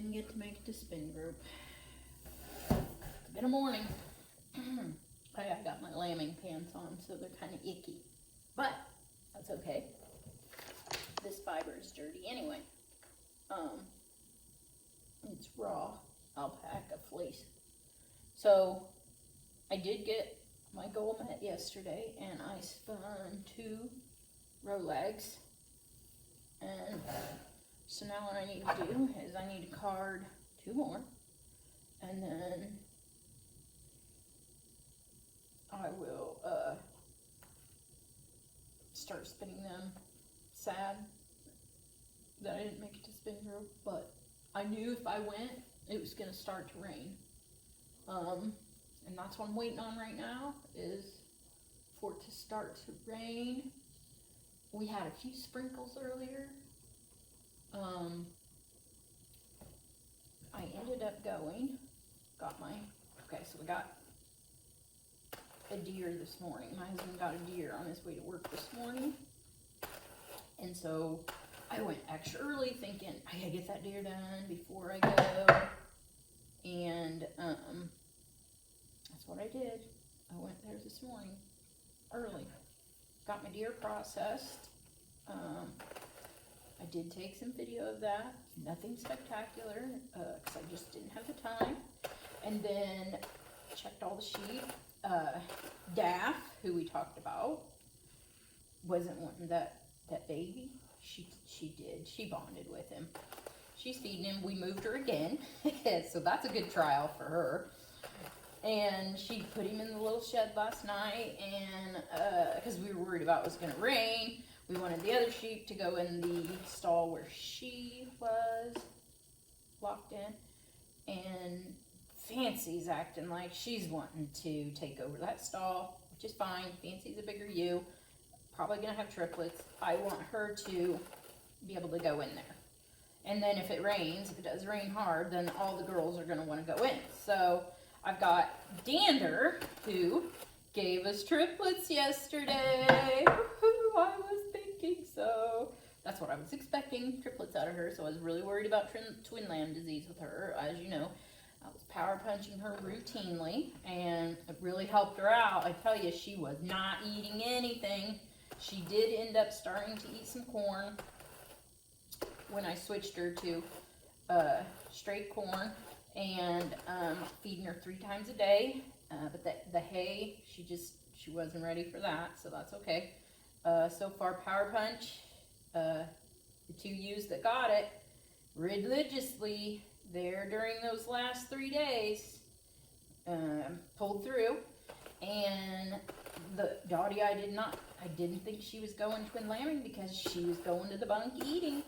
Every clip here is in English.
didn't get to make it to spin group. It's been a morning. I got my lambing pants on, so they're kind of icky. But that's okay. This fiber is dirty anyway. It's raw alpaca fleece. So I did get my goal met yesterday, and I spun 2 row legs. And so now what I need to do is I need to card 2 more, and then I will start spinning them. Sad that I didn't make it to spin group, but I knew if I went, it was going to start to rain. And that's what I'm waiting on right now, is for it to start to rain. We had a few sprinkles earlier. I ended up going, okay, so we got a deer this morning. My husband got a deer on his way to work this morning. And so I went extra early thinking, I gotta get that deer done before I go. And that's what I did. I went there this morning early. Got my deer processed. I did take some video of that. Nothing spectacular, because I just didn't have the time. And then checked all the sheep. Daff, who we talked about, wasn't wanting that baby. She did. She bonded with him. She's feeding him. We moved her again, so that's a good trial for her. And she put him in the little shed last night, and because we were worried about it was going to rain, we wanted the other sheep to go in the stall where she was locked in. And Fancy's acting like she's wanting to take over that stall, which is fine. Fancy's a bigger ewe, probably going to have triplets. I want her to be able to go in there. And then if it rains, if it does rain hard, then all the girls are going to want to go in. So I've got Dander, who gave us triplets yesterday. Woo-hoo, I was thinking so. That's what I was expecting, triplets out of her. So I was really worried about twin lamb disease with her. As you know, I was power punching her routinely, and it really helped her out. I tell you, she was not eating anything. She did end up starting to eat some corn when I switched her to straight corn, and feeding her 3 times a day. But the hay, she wasn't ready for that, so that's okay. So far, power punch, the 2 ewes that got it religiously there during those last 3 days, pulled through. And the Dottie, I didn't think she was going twin lambing because she was going to the bunk eating.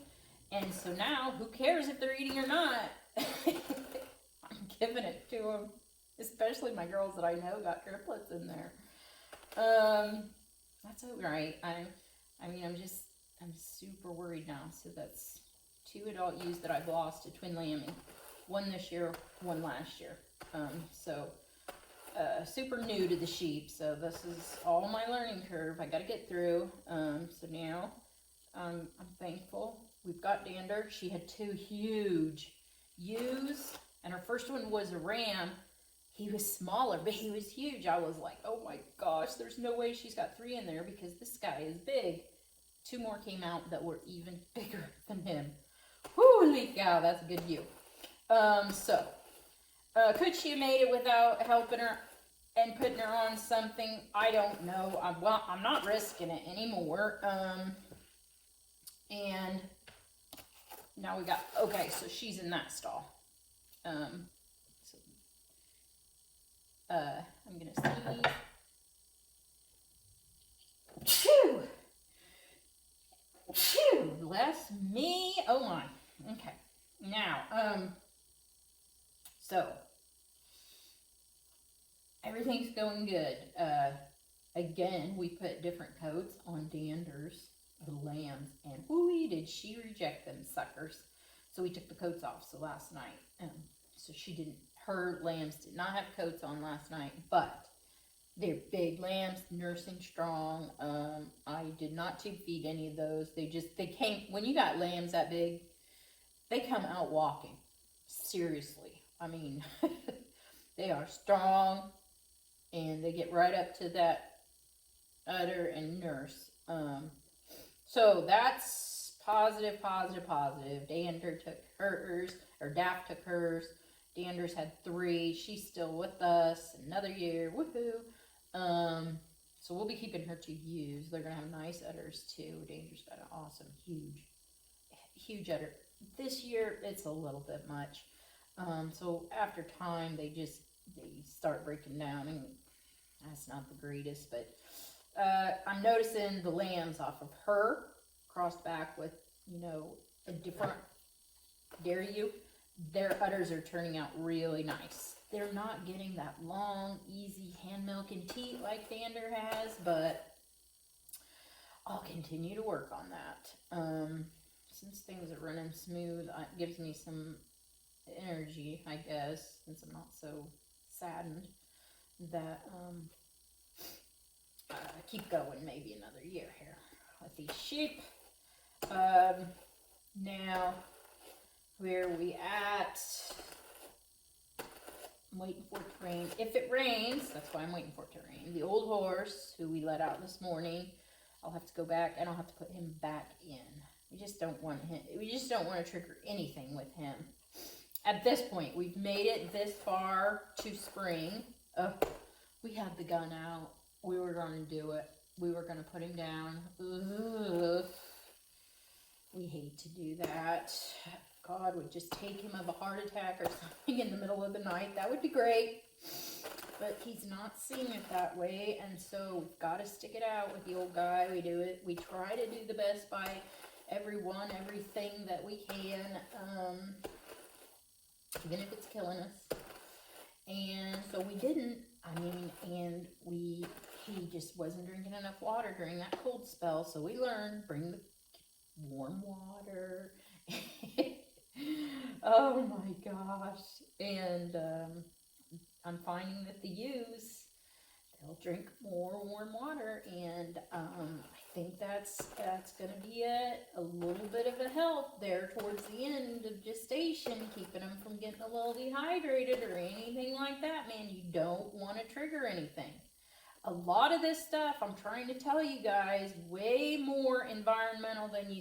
And so now, who cares if they're eating or not? I'm giving it to them. Especially my girls that I know got triplets in there. That's all right. I mean, I'm super worried now. So that's 2 adult ewes that I've lost to twin lambing. 1 this year, 1 last year. Super new to the sheep. So this is all my learning curve I got to get through. So now I'm thankful. We've got Dander. She had 2 huge ewes, and her first one was a ram. He was smaller, but he was huge. I was like, oh my gosh, there's no way she's got 3 in there because this guy is big. 2 more came out that were even bigger than him. Holy cow, that's a good ewe. Could she have made it without helping her and putting her on something? I don't know. I'm not risking it anymore. And now we got, okay, so she's in that stall. I'm going to see. Phew! Phew! Bless me. Oh my. Okay. Now, so, everything's going good. Again, we put different coats on Dander's, the lambs, and whoo-wee, did she reject them suckers. So we took the coats off, so last night, so her lambs did not have coats on last night, but they're big lambs, nursing strong. I did not tube feed any of those. They came, when you got lambs that big, they come out walking. seriously. I mean, they are strong, and they get right up to that udder and nurse. So that's positive, positive, positive. Dander took hers, or Daff took hers. Dander's had 3. She's still with us another year. Woohoo! So we'll be keeping her to use. They're gonna have nice udders too. Dander's got an awesome, huge udder. This year it's a little bit much. So after time they start breaking down, and that's not the greatest. But I'm noticing the lambs off of her crossed back with, a different dairy ewe. Their udders are turning out really nice. They're not getting that long, easy hand milk and teat like Dander has, but I'll continue to work on that. Since things are running smooth, it gives me some energy, I guess, since I'm not so saddened that keep going maybe another year here with these sheep. Now, where are we at? I'm waiting for it to rain. If it rains, that's why I'm waiting for it to rain. The old horse, who we let out this morning, I'll have to go back and I'll have to put him back in. We just don't want to trigger anything with him. At this point, we've made it this far to spring. We had the gun out. We were going to do it. We were going to put him down. Ugh. We hate to do that. God would just take him of a heart attack or something in the middle of the night. That would be great. But he's not seeing it that way, and so we've got to stick it out with the old guy. We do it. We try to do the best by everything that we can, even if it's killing us. And so we didn't. And he just wasn't drinking enough water during that cold spell. So we learned, bring the warm water. Oh my gosh. And I'm finding that the ewes, they'll drink more warm water, and I think that's going to be a little bit of a help there towards the end of gestation, keeping them from getting a little dehydrated or anything like that. Man, you don't want to trigger anything. A lot of this stuff, I'm trying to tell you guys, way more environmental than you